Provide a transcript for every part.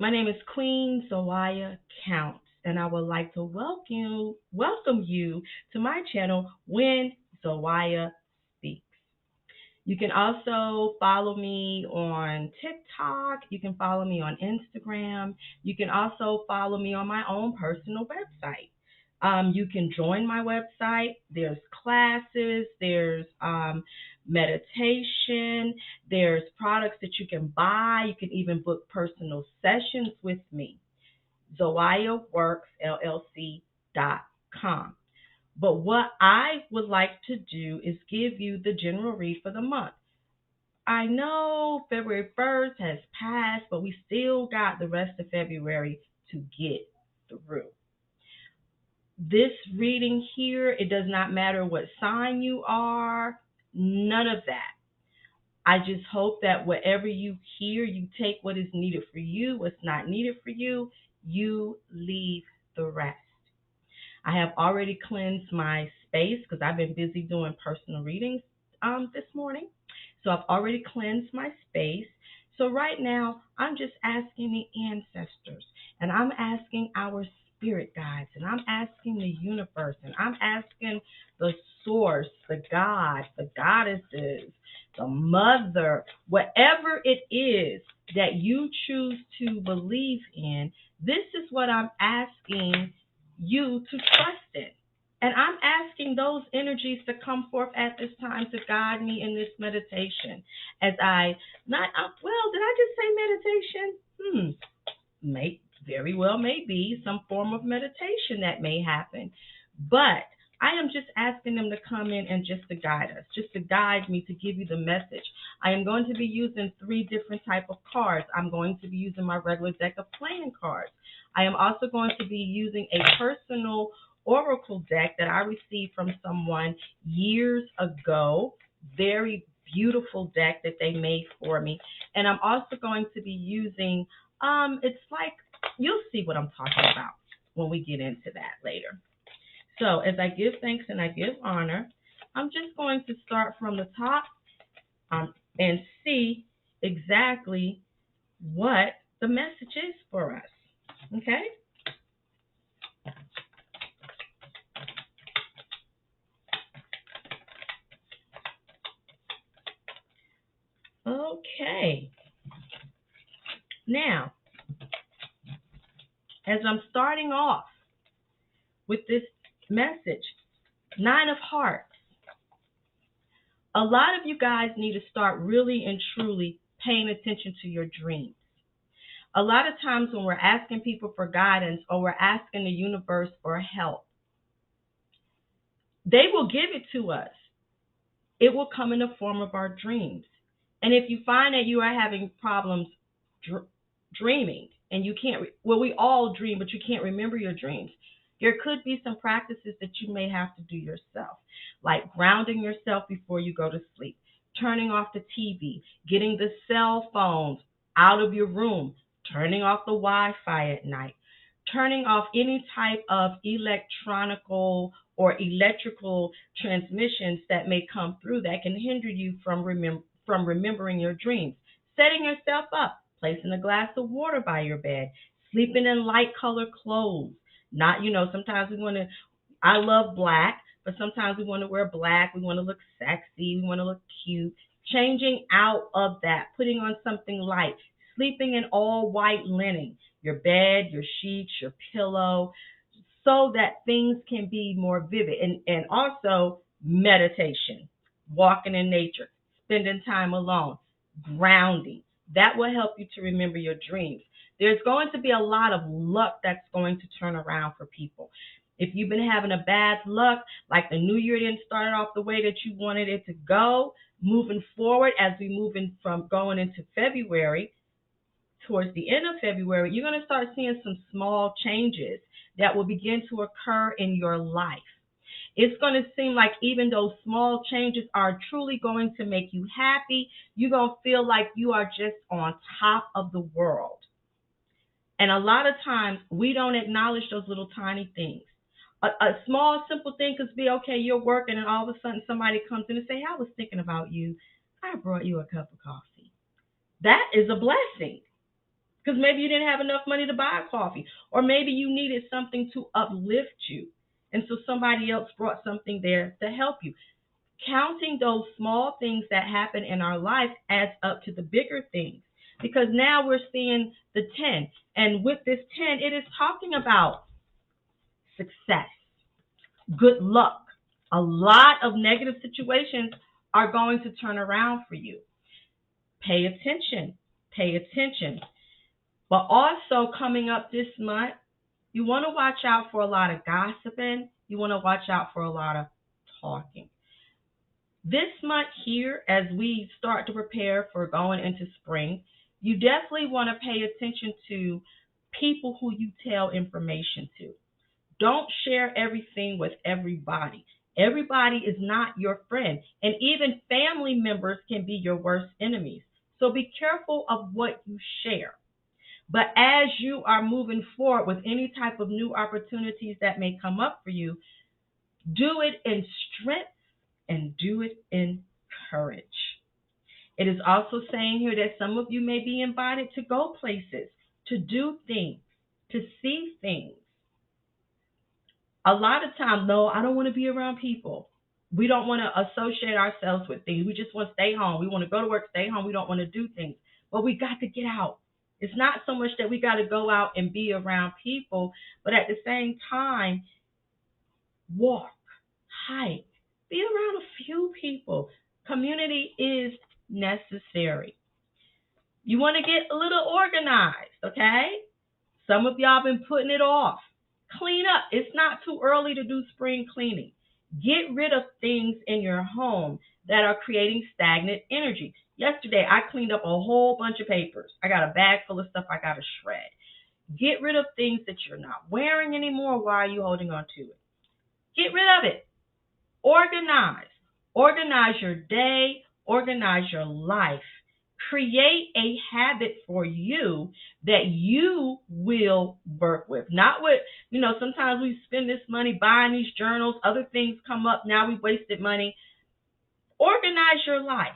My name is Queen Zoaya Counts, and I would like to welcome you to my channel when Zoaya speaks. You can also follow me on TikTok. You can follow me on Instagram. You can also follow me on my own personal website. You can join my website. There's classes, there's meditation, there's products that you can buy. You can even book personal sessions with me. ZoyaWorksLLC.com. But what I would like to do is give you the general read for the month. I know February 1st has passed, but we still got the rest of February to get through. This reading here, it does not matter what sign you are, none of that. I just hope that whatever you hear, you take what is needed for you, what's not needed for you, you leave the rest. I have already cleansed my space because I've been busy doing personal readings this morning. So I've already cleansed my space. So right now, I'm just asking the ancestors, and I'm asking our spirit guides, and I'm asking the universe, and I'm asking the source, the God, the goddesses, the mother, whatever it is that you choose to believe in. This is what I'm asking you to trust in. And I'm asking those energies to come forth at this time to guide me in this meditation. As I not well, did I just say meditation? May very well may be some form of meditation that may happen. But I am just asking them to come in and just to guide us, just to guide me, to give you the message. I am going to be using 3 different type of cards. I'm going to be using my regular deck of playing cards. I am also going to be using a personal oracle deck that I received from someone years ago. Very beautiful deck that they made for me. And I'm also going to be using, it's like, you'll see what I'm talking about when we get into that later. So as I give thanks and I give honor, I'm just going to start from the top and see exactly what the message is for us. Okay? Okay. Now, as I'm starting off with this message, 9 of Hearts. A lot of you guys need to start really and truly paying attention to your dreams. A lot of times when we're asking people for guidance or we're asking the universe for help, they will give it to us. It will come in the form of our dreams. And if you find that you are having problems dreaming and you can't, well, we all dream, but you can't remember your dreams. There could be some practices that you may have to do yourself, like grounding yourself before you go to sleep, turning off the TV, getting the cell phones out of your room, turning off the Wi-Fi at night, turning off any type of electronical or electrical transmissions that may come through that can hinder you from remembering your dreams. Setting yourself up, placing a glass of water by your bed, sleeping in light colored clothes. Not, sometimes we want to, I love black, but sometimes we want to wear black. We want to look sexy. We want to look cute. Changing out of that, putting on something light, sleeping in all white linen, your bed, your sheets, your pillow, so that things can be more vivid. And also meditation, walking in nature, spending time alone, grounding. That will help you to remember your dreams. There's going to be a lot of luck that's going to turn around for people. If you've been having a bad luck, like the new year didn't start off the way that you wanted it to go, moving forward as we move in from going into February, towards the end of February, you're going to start seeing some small changes that will begin to occur in your life. It's going to seem like even those small changes are truly going to make you happy. You're going to feel like you are just on top of the world. And a lot of times we don't acknowledge those little tiny things. A small, simple thing could be, okay, you're working and all of a sudden somebody comes in and say, I was thinking about you. I brought you a cup of coffee. That is a blessing. because maybe you didn't have enough money to buy coffee, or maybe you needed something to uplift you. And so somebody else brought something there to help you. Counting those small things that happen in our life adds up to the bigger things, because now we're seeing the 10. And with this 10, it is talking about success, good luck. A lot of negative situations are going to turn around for you. Pay attention. Pay attention. But also, coming up this month, you want to watch out for a lot of gossiping. You want to watch out for a lot of talking. This month here, as we start to prepare for going into spring, you definitely want to pay attention to people who you tell information to. Don't share everything with everybody. Everybody is not your friend, and even family members can be your worst enemies. So be careful of what you share. But as you are moving forward with any type of new opportunities that may come up for you, do it in strength and do it in courage. It is also saying here that some of you may be invited to go places, to do things, to see things. A lot of times, no, I don't want to be around people. We don't want to associate ourselves with things. We just want to stay home. We want to go to work, stay home. We don't want to do things. But we got to get out. It's not so much that we got to go out and be around people, but at the same time, walk, hike, be around a few people. Community is necessary. You want to get a little organized, okay? Some of y'all been putting it off. Clean up. It's not too early to do spring cleaning. Get rid of things in your home that are creating stagnant energy. Yesterday, I cleaned up a whole bunch of papers. I got a bag full of stuff I got to shred. Get rid of things that you're not wearing anymore. Why are you holding on to it? Get rid of it. Organize. Organize your day. Organize your life. Create a habit for you that you will work with. Not with, sometimes we spend this money buying these journals, other things come up, now we've wasted money. Organize your life.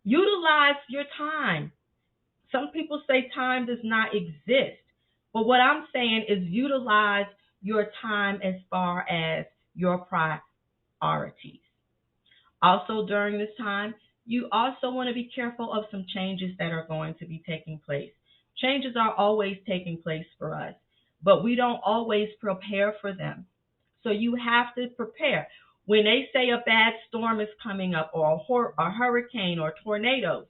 Utilize your time. Some people say time does not exist. But what I'm saying is utilize your time as far as your priorities. Also, during this time, you also want to be careful of some changes that are going to be taking place. Changes are always taking place for us, but we don't always prepare for them. So you have to prepare. When they say a bad storm is coming up, or a hurricane or tornadoes,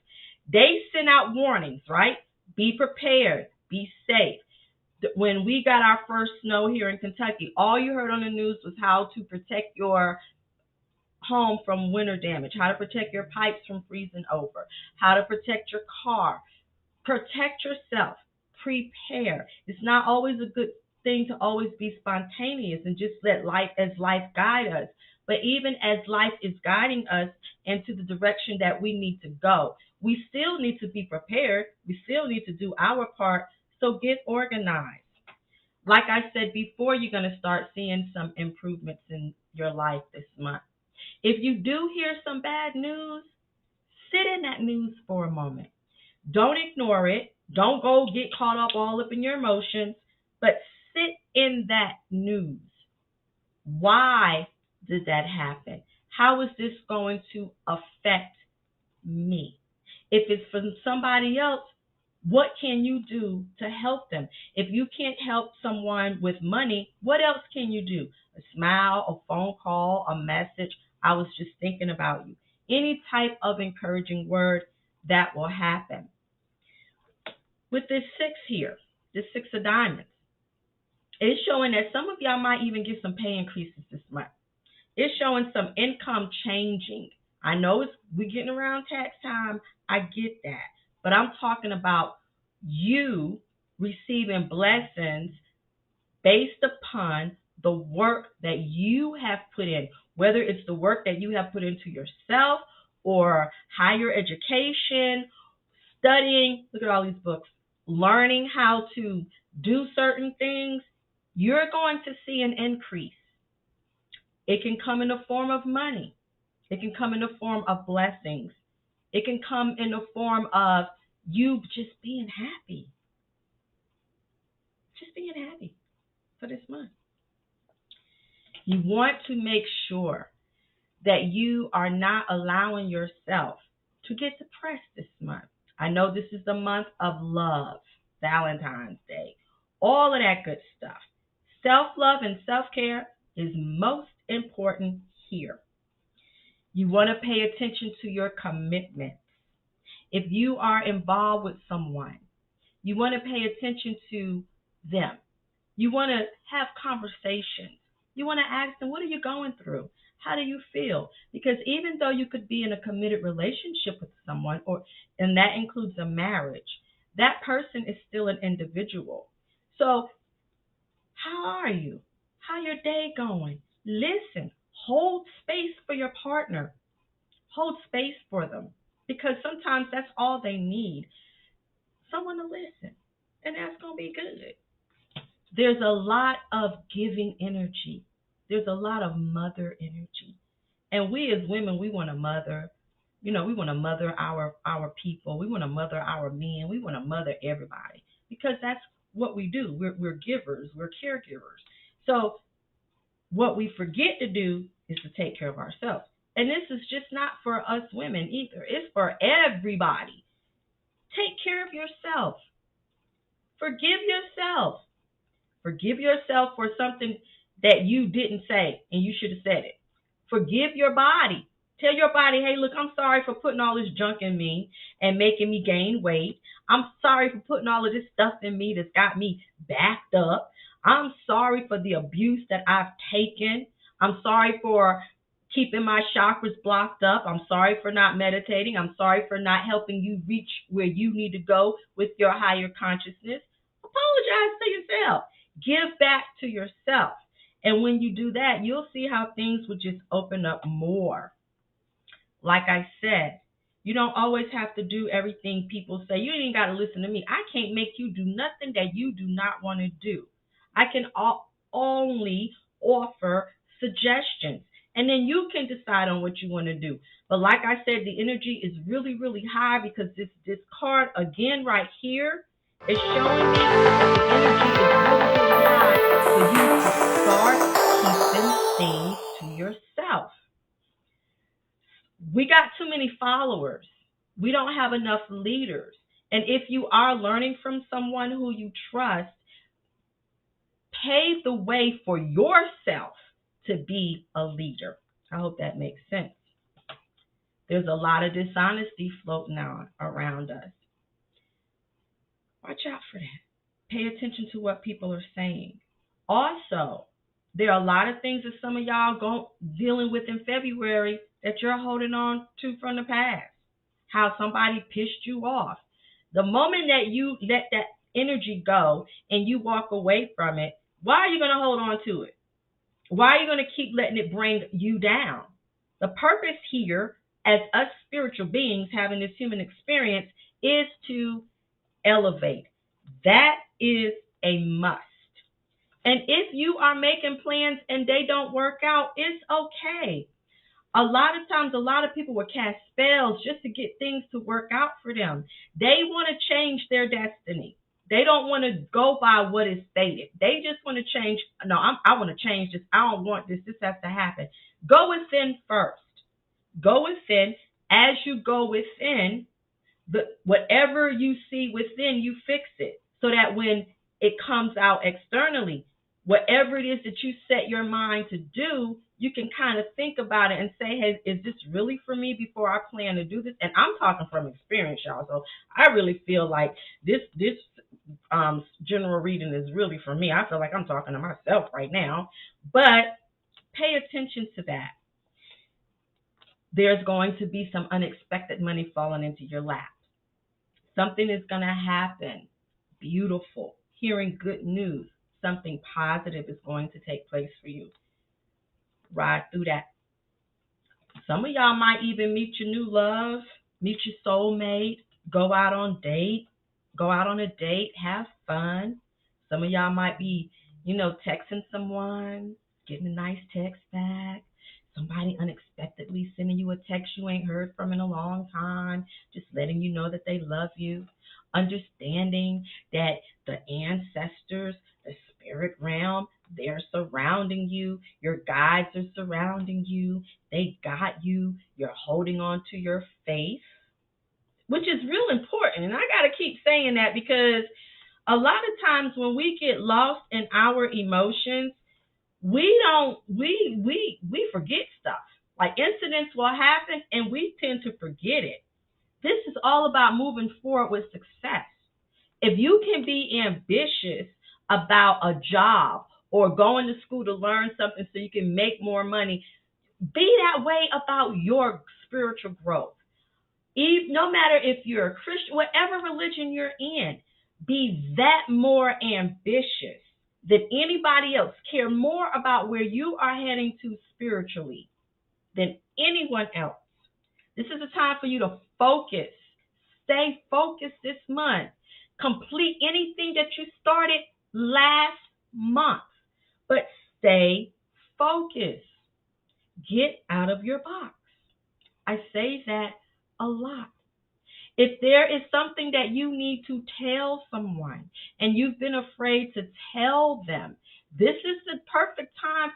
they send out warnings, right? Be prepared, be safe. When we got our first snow here in Kentucky, all you heard on the news was how to protect your home from winter damage, how to protect your pipes from freezing over, how to protect your car. Protect yourself. Prepare. It's not always a good thing to always be spontaneous and just let life guide us. But even as life is guiding us into the direction that we need to go, we still need to be prepared. We still need to do our part. So get organized. Like I said before, you're going to start seeing some improvements in your life this month. If you do hear some bad news, sit in that news for a moment. Don't ignore it. Don't go get caught up in your emotions, but sit in that news. Why did that happen? How is this going to affect me? If it's from somebody else, what can you do to help them? If you can't help someone with money, what else can you do? A smile, a phone call, a message. I was just thinking about you. Any type of encouraging word that will happen. With this 6 here, this 6 of diamonds, it's showing that some of y'all might even get some pay increases this month. It's showing some income changing. I know we're getting around tax time. I get that. But I'm talking about you receiving blessings based upon the work that you have put in, whether it's the work that you have put into yourself or higher education, studying, look at all these books, learning how to do certain things, you're going to see an increase. It can come in the form of money. It can come in the form of blessings. It can come in the form of you just being happy for this month. You want to make sure that you are not allowing yourself to get depressed this month. I know this is the month of love, Valentine's Day, all of that good stuff. Self love and self care is most important here. You want to pay attention to your commitment. If you are involved with someone, you want to pay attention to them. You want to have conversations. You want to ask them, what are you going through? How do you feel? Because even though you could be in a committed relationship with someone, or and that includes a marriage, that person is still an individual. So, how are you? How your day going? Listen, hold space for your partner. Hold space for them because sometimes that's all they need. Someone to listen. And that's going to be good. There's a lot of giving energy. There's a lot of mother energy. And we as women, we want to mother. We want to mother our people. We want to mother our men. We want to mother everybody because that's what we do. We're givers. We're caregivers. So what we forget to do is to take care of ourselves. And this is just not for us women either. It's for everybody. Take care of yourself. Forgive yourself. Forgive yourself for something that you didn't say and you should have said it. Forgive your body. Tell your body, hey, look, I'm sorry for putting all this junk in me and making me gain weight. I'm sorry for putting all of this stuff in me that's got me backed up. I'm sorry for the abuse that I've taken. I'm sorry for keeping my chakras blocked up. I'm sorry for not meditating. I'm sorry for not helping you reach where you need to go with your higher consciousness. Apologize to yourself. Give back to yourself. And when you do that, you'll see how things will just open up more. Like I said, you don't always have to do everything people say. You ain't got to listen to me. I can't make you do nothing that you do not want to do. I can only offer suggestions. And then you can decide on what you want to do. But like I said, the energy is really, really high because this card, again, right here, is showing me that the energy is really, really high for you to start keeping things to yourself. We got too many followers. We don't have enough leaders. And if you are learning from someone who you trust, pave the way for yourself to be a leader. I hope that makes sense. There's a lot of dishonesty floating on around us. Watch out for that. Pay attention to what people are saying. Also, there are a lot of things that some of y'all dealing with in February that you're holding on to from the past. How somebody pissed you off. The moment that you let that energy go and you walk away from it, why are you going to hold on to it? Why are you going to keep letting it bring you down? The purpose here, as us spiritual beings having this human experience, is to elevate. That is a must. And if you are making plans and they don't work out, it's okay. A lot of times, a lot of people will cast spells just to get things to work out for them. They want to change their destiny. They don't want to go by what is stated. They just want to change. No, I want to change this. I don't want this. This has to happen. Go within first. Go within. As you go within, whatever you see within, you fix it so that when it comes out externally, whatever it is that you set your mind to do, you can kind of think about it and say, hey, is this really for me before I plan to do this? And I'm talking from experience, y'all. So I really feel like this general reading is really for me. I feel like I'm talking to myself right now. But pay attention to that. There's going to be some unexpected money falling into your lap. Something is going to happen. Beautiful. Hearing good news. Something positive is going to take place for you. Ride through that. Some of y'all might even meet your new love, meet your soulmate, go out on a date, have fun. Some of y'all might be, texting someone, getting a nice text back. Somebody unexpectedly sending you a text you ain't heard from in a long time, just letting you know that they love you. understanding that the ancestors, the spirit realm, they're surrounding you. Your guides are surrounding you. They got you. You're holding on to your faith, which is real important. And I got to keep saying that because a lot of times when we get lost in our emotions, we don't we forget stuff. Like incidents will happen and we tend to forget it. This is all about moving forward with success. If you can be ambitious about a job or going to school to learn something so you can make more money, be that way about your spiritual growth. No matter if you're a Christian, whatever religion you're in, be that more ambitious than anybody else. Care more about where you are heading to spiritually than anyone else. This is a time for you to focus. Stay focused this month. Complete anything that you started last month, but stay focused. Get out of your box. I say that a lot. If there is something that you need to tell someone and you've been afraid to tell them, this is the perfect time.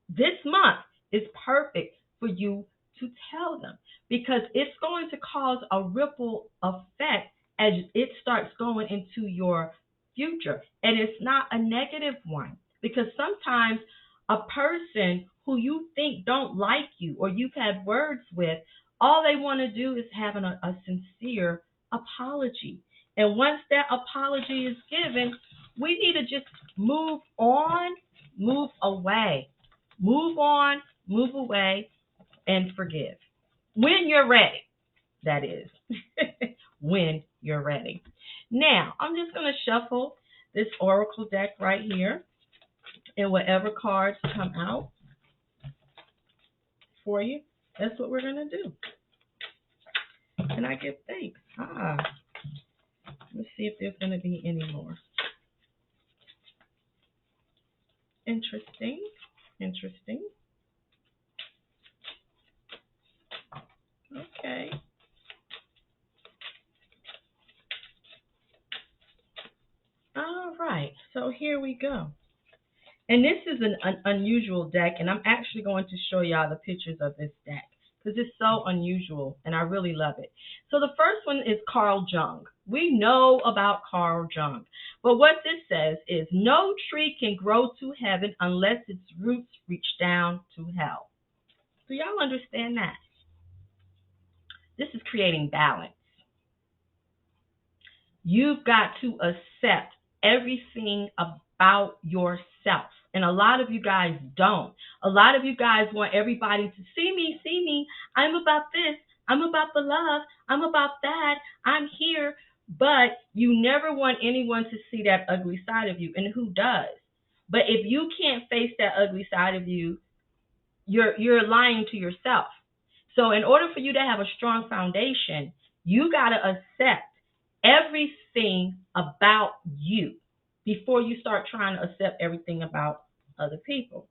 This month is perfect for you to tell them because it's going to cause a ripple effect as it starts going into your future. And it's not a negative one because sometimes a person who you think don't like you or you've had words with, all they want to do is have a sincere apology. And once that apology is given, we need to just move on, move away. Move on, move away, and forgive. When you're ready, that is. When you're ready. Now, I'm just going to shuffle this oracle deck right here, and whatever cards come out for you, that's what we're going to do. And I give thanks. Let's see if there's going to be any more. Interesting. Interesting. Okay. All right. So here we go. And this is an unusual deck, and I'm actually going to show y'all the pictures of this deck because it's so unusual, and I really love it. So the first one is Carl Jung. We know about Carl Jung, but what this says is no tree can grow to heaven unless its roots reach down to hell. Do y'all understand that? This is creating balance. You've got to accept everything about yourself. And a lot of you guys don't. A lot of you guys want everybody to see me, see me. I'm about this. I'm about the love. I'm about that. I'm here. But you never want anyone to see that ugly side of you. And who does? But if you can't face that ugly side of you, you're lying to yourself. So in order for you to have a strong foundation, you got to accept everything about you before you start trying to accept everything about other people.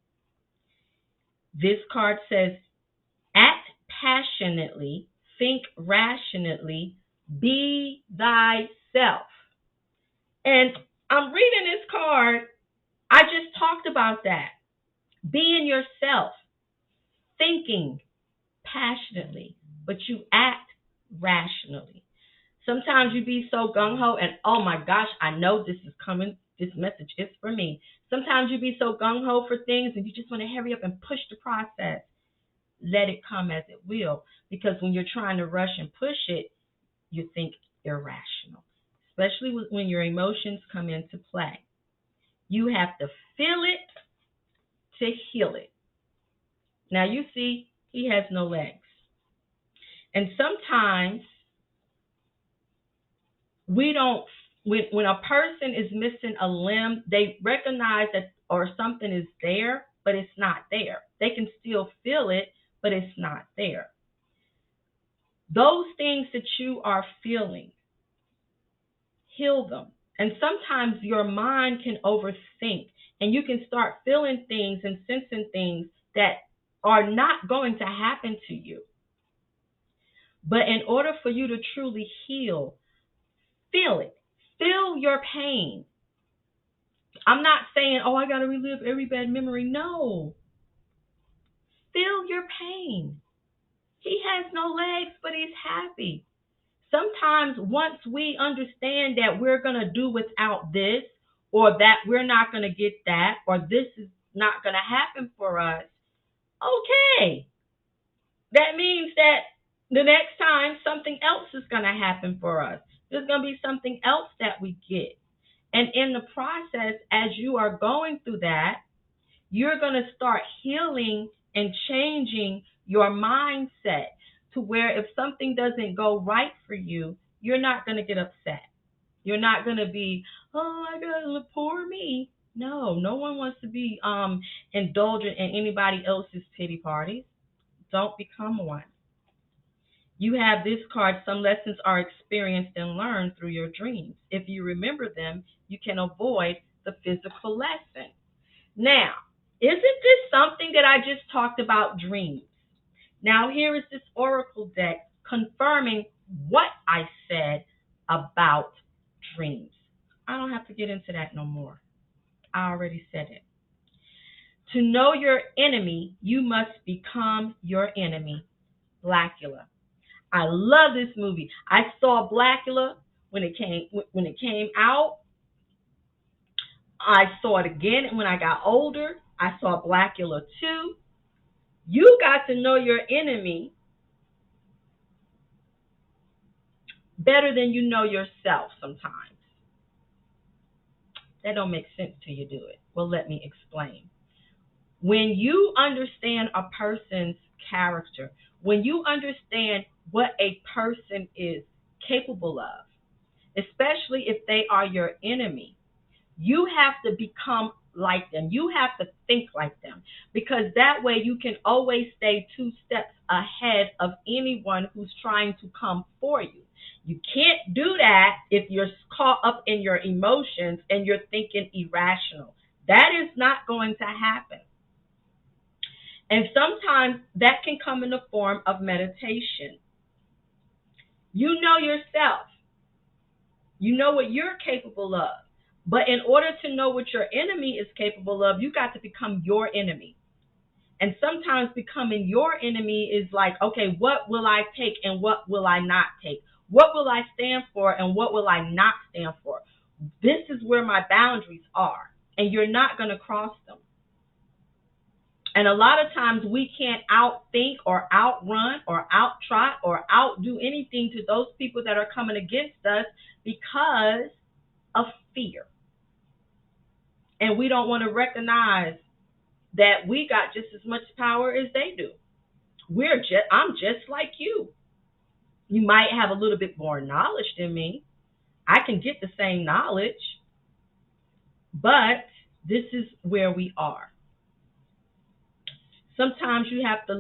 This card says, act passionately, think rationally, be thyself. And I'm reading this card. I just talked about that. Being yourself, thinking passionately, but you act rationally. Sometimes you be so gung ho and oh my gosh, I know this is coming. This message is for me. Sometimes you be so gung ho for things and you just want to hurry up and push the process. Let it come as it will. Because when you're trying to rush and push it, you think irrational. Especially when your emotions come into play. You have to feel it to heal it. Now you see, he has no legs. And sometimes we don't, when a person is missing a limb, they recognize that or something is there, but it's not there. They can still feel it, but it's not there. Those things that you are feeling, heal them. And sometimes your mind can overthink and you can start feeling things and sensing things that are not going to happen to you. But in order for you to truly heal, Feel it. Feel your pain. I'm not saying, oh, I got to relive every bad memory. No. Feel your pain. He has no legs, but he's happy. Sometimes once we understand that we're going to do without this, or that we're not going to get that, or this is not going to happen for us, okay. That means that the next time something else is going to happen for us. There's going to be something else that we get. And in the process, as you are going through that, you're going to start healing and changing your mindset to where if something doesn't go right for you, you're not going to get upset. You're not going to be, oh, I got to poor me. No, no one wants to be indulgent in anybody else's pity parties. Don't become one. You have this card. Some lessons are experienced and learned through your dreams. If you remember them, you can avoid the physical lesson. Now, isn't this something that I just talked about dreams? Now, here is this oracle deck confirming what I said about dreams. I don't have to get into that no more. I already said it. To know your enemy, you must become your enemy. Blackula. I love this movie. I saw Blackula when it came out. I saw it again when I got older. I saw Blackula too. You got to know your enemy better than you know yourself sometimes. That don't make sense till you do it. Well, let me explain. When you understand a person's character, when you understand what a person is capable of, especially if they are your enemy, you have to become like them. You have to think like them because that way you can always stay two steps ahead of anyone who's trying to come for you. You can't do that if you're caught up in your emotions and you're thinking irrational. That is not going to happen. And sometimes that can come in the form of meditation. You know yourself. You know what you're capable of. But in order to know what your enemy is capable of, you got to become your enemy. And sometimes becoming your enemy is like, okay, what will I take and what will I not take? What will I stand for and what will I not stand for? This is where my boundaries are, and you're not going to cross them. And a lot of times we can't outthink or outrun or outtrot or outdo anything to those people that are coming against us because of fear. And we don't want to recognize that we got just as much power as they do. I'm just like you. You might have a little bit more knowledge than me. I can get the same knowledge, but this is where we are. Sometimes you have to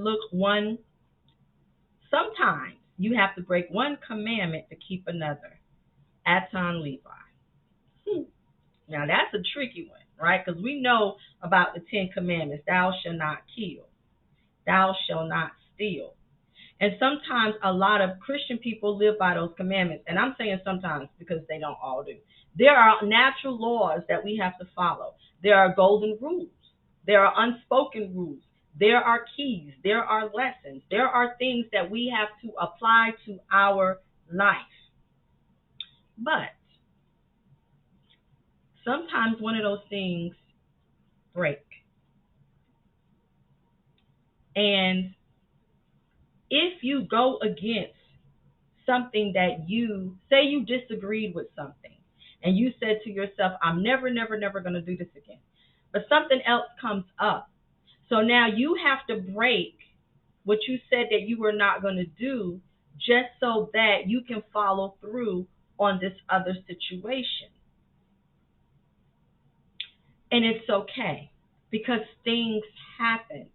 sometimes you have to break one commandment to keep another. Aton Levi. Now that's a tricky one, right? Because we know about the 10 Commandments. Thou shalt not kill. Thou shalt not steal. And sometimes a lot of Christian people live by those commandments. And I'm saying sometimes because they don't all do. There are natural laws that we have to follow. There are golden rules. There are unspoken rules. There are keys. There are lessons. There are things that we have to apply to our life. But sometimes one of those things break. And if you go against something that you disagreed with something and you said to yourself, I'm never, never, never going to do this again. But something else comes up. So now you have to break what you said that you were not going to do just so that you can follow through on this other situation. And it's okay because things happen.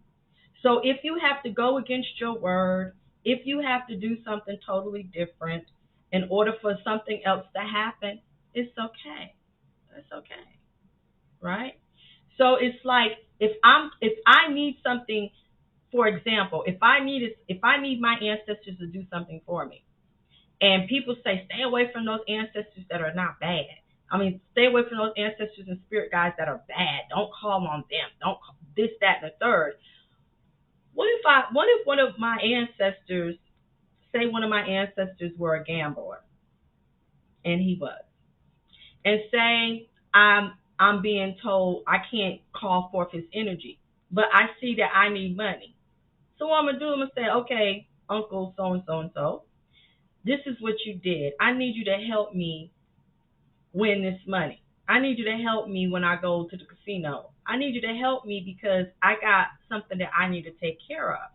So if you have to go against your word, if you have to do something totally different in order for something else to happen, it's okay. It's okay. Right? So it's like if I need something, for example, if I need my ancestors to do something for me, And people say, stay away from those ancestors that are not bad. I mean, stay away from those ancestors and spirit guides that are bad. Don't call on them. Don't this, that, and the third. What if one of my ancestors, say one of my ancestors were a gambler, and he was, and say I'm being told I can't call forth his energy, but I see that I need money. So what I'm gonna do, I'm gonna say, okay, Uncle so and so and so, this is what you did. I need you to help me win this money. I need you to help me when I go to the casino. I need you to help me because I got something that I need to take care of.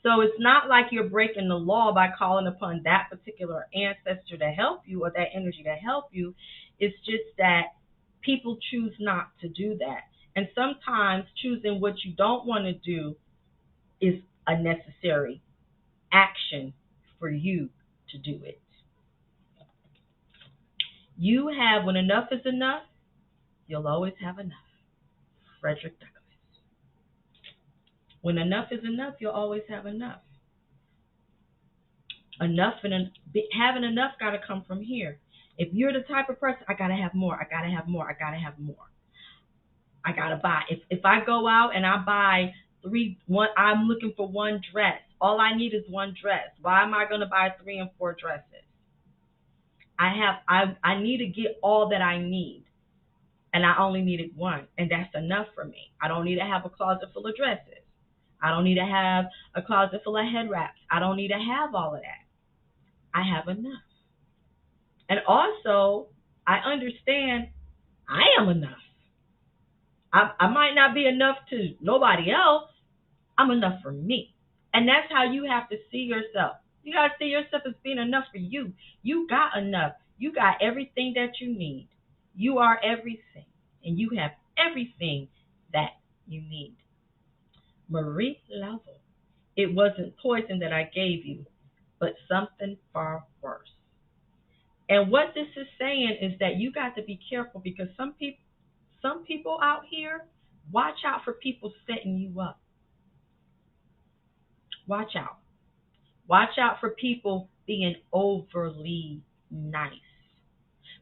So it's not like you're breaking the law by calling upon that particular ancestor to help you or that energy to help you. It's just that people choose not to do that. And sometimes choosing what you don't want to do is a necessary action for you to do it. You have, when enough is enough, you'll always have enough. Frederick Douglass. When enough is enough, you'll always have enough. Enough and having enough got to come from here. If you're the type of person, I gotta have more, I gotta have more, I gotta have more. I gotta buy. If I go out and I buy one, I'm looking for one dress. All I need is one dress. Why am I gonna buy 3 and 4 dresses? I need to get all that I need, and I only needed one, and that's enough for me. I don't need to have a closet full of dresses. I don't need to have a closet full of head wraps. I don't need to have all of that. I have enough. And also, I understand I am enough. I might not be enough to nobody else. I'm enough for me. And that's how you have to see yourself. You got to see yourself as being enough for you. You got enough. You got everything that you need. You are everything. And you have everything that you need. Marie Laveau. It wasn't poison that I gave you, but something far worse. And what this is saying is that you got to be careful because some people out here, watch out for people setting you up. Watch out. Watch out for people being overly nice.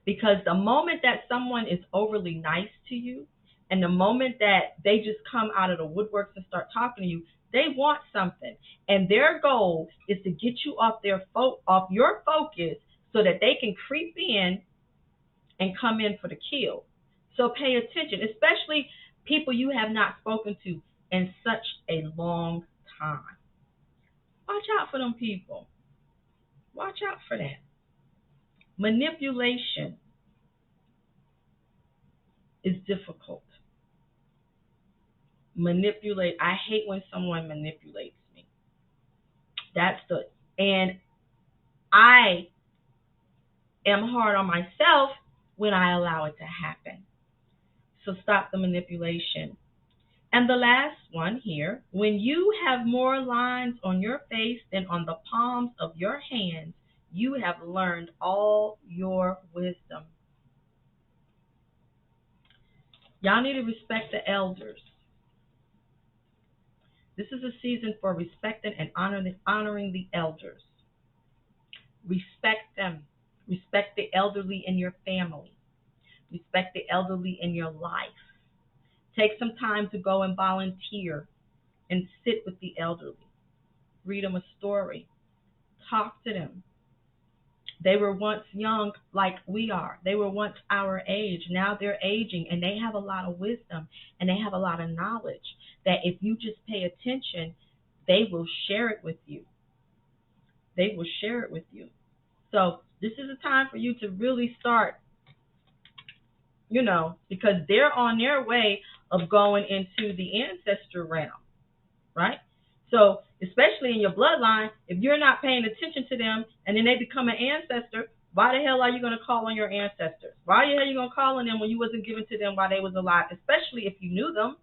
Because the moment that someone is overly nice to you, and the moment that they just come out of the woodworks and start talking to you, they want something. And their goal is to get you off your focus so that they can creep in and come in for the kill. So pay attention, especially people you have not spoken to in such a long time. Watch out for them people. Watch out for that. Manipulation is difficult. I hate when someone manipulates me. And I am hard on myself when I allow it to happen. So stop the manipulation. And the last one here, when you have more lines on your face than on the palms of your hands, you have learned all your wisdom. Y'all need to respect the elders. This is a season for respecting and honoring the elders. Respect them. Respect the elderly in your family. Respect the elderly in your life. Take some time to go and volunteer and sit with the elderly. Read them a story. Talk to them. They were once young like we are. They were once our age. Now they're aging and they have a lot of wisdom and they have a lot of knowledge that if you just pay attention, they will share it with you. They will share it with you. So this is a time for you to really start, because they're on their way of going into the ancestor realm, right? So especially in your bloodline, if you're not paying attention to them and then they become an ancestor, why the hell are you going to call on your ancestors? Why the hell are you going to call on them when you wasn't given to them while they was alive, especially if you knew them?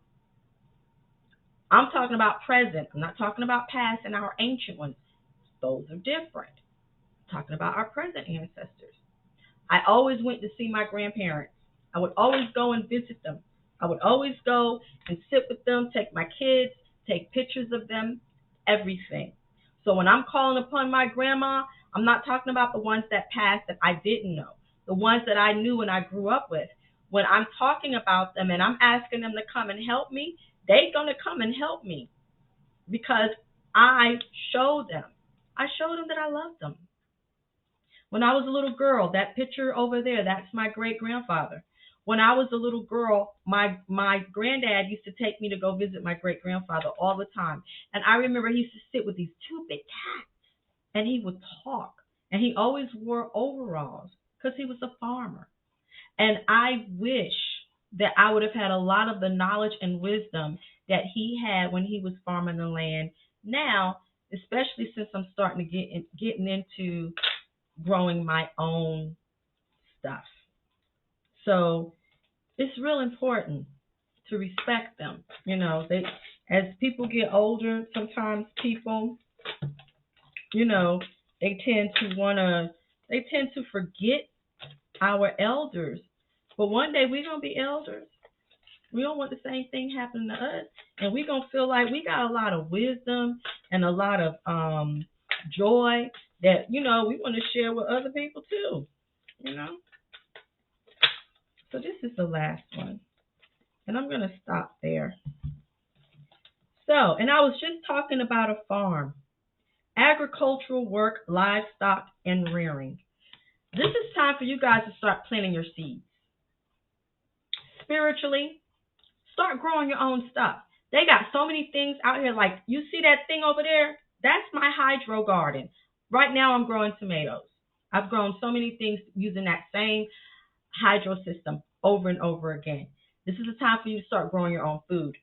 I'm talking about present. I'm not talking about past and our ancient ones. Those are different. I'm talking about our present ancestors. I always went to see my grandparents. I would always go and visit them. I would always go and sit with them, take my kids, take pictures of them, everything. So when I'm calling upon my grandma, I'm not talking about the ones that passed that I didn't know, the ones that I knew and I grew up with. When I'm talking about them and I'm asking them to come and help me, they're going to come and help me because I showed them. I showed them that I loved them. When I was a little girl, that picture over there, that's my great grandfather. When I was a little girl, my granddad used to take me to go visit my great grandfather all the time. And I remember he used to sit with these two big cats and he would talk. And he always wore overalls because he was a farmer. And I wish that I would have had a lot of the knowledge and wisdom that he had when he was farming the land. Now, especially since I'm starting to getting into growing my own stuff. So it's real important to respect them. They as people get older, sometimes people, you know, they tend to wanna they tend to forget our elders. But one day we're gonna be elders. We don't want the same thing happening to us. And we're gonna feel like we got a lot of wisdom and a lot of joy that, we want to share with other people too. You know? So this is the last one. And I'm gonna stop there. So, and I was just talking about a farm. Agricultural work, livestock, and rearing. This is time for you guys to start planting your seeds. Spiritually, start growing your own stuff. They got so many things out here. Like, you see that thing over there? That's my hydro garden. Right now I'm growing tomatoes. I've grown so many things using that same hydro system over and over again. This is the time for you to start growing your own food.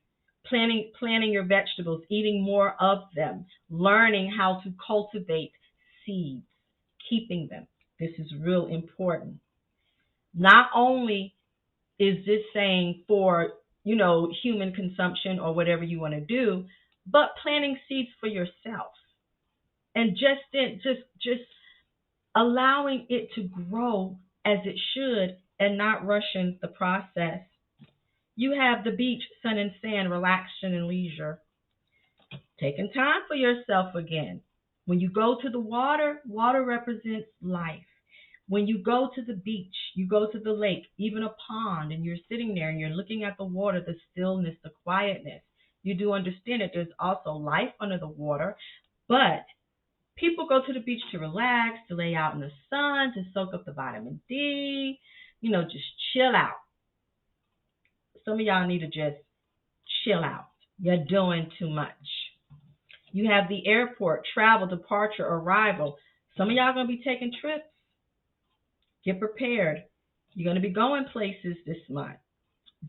Planting your vegetables, eating more of them, learning how to cultivate seeds, keeping them. This is real important. Not only is this saying for, human consumption or whatever you want to do, but planting seeds for yourself. And just allowing it to grow as it should and not rushing the process. You have the beach, sun and sand, relaxation and leisure. Taking time for yourself again. When you go to the water, water represents life. When you go to the beach, you go to the lake, even a pond, and you're sitting there and you're looking at the water, the stillness, the quietness. You do understand that there's also life under the water, but people go to the beach to relax, to lay out in the sun, to soak up the vitamin D, just chill out. Some of y'all need to just chill out. You're doing too much. You have the airport, travel, departure, arrival. Some of y'all going to be taking trips. Get prepared. You're going to be going places this month,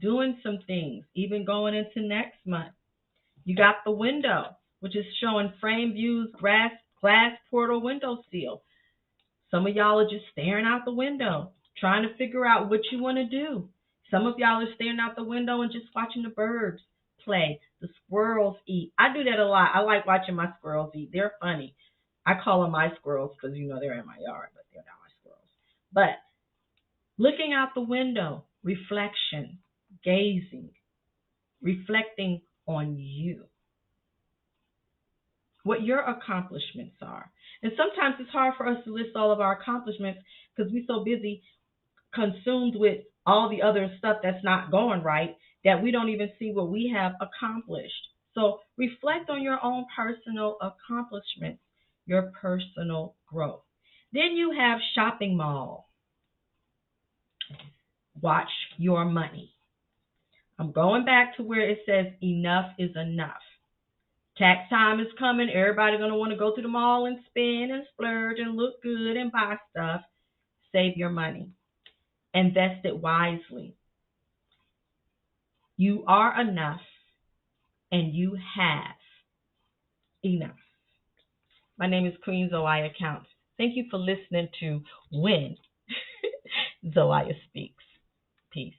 doing some things, even going into next month. You got the window, which is showing frame views, glass portal window seal. Some of y'all are just staring out the window, trying to figure out what you want to do. Some of y'all are staring out the window and just watching the birds play, the squirrels eat. I do that a lot. I like watching my squirrels eat. They're funny. I call them my squirrels because, they're in my yard, but they're not my squirrels. But looking out the window, reflection, gazing, reflecting on you, what your accomplishments are. And sometimes it's hard for us to list all of our accomplishments because we're so busy consumed with all the other stuff that's not going right that we don't even see what we have accomplished. So reflect on your own personal accomplishments, your personal growth. Then you have shopping mall. Watch your money. I'm going back to where it says enough is enough. Tax time is coming. Everybody's going to want to go to the mall and spend and splurge and look good and buy stuff. Save your money. Invest it wisely. You are enough and you have enough. My name is Queen Zoaya Counts. Thank you for listening to When Zoaya Speaks. Peace.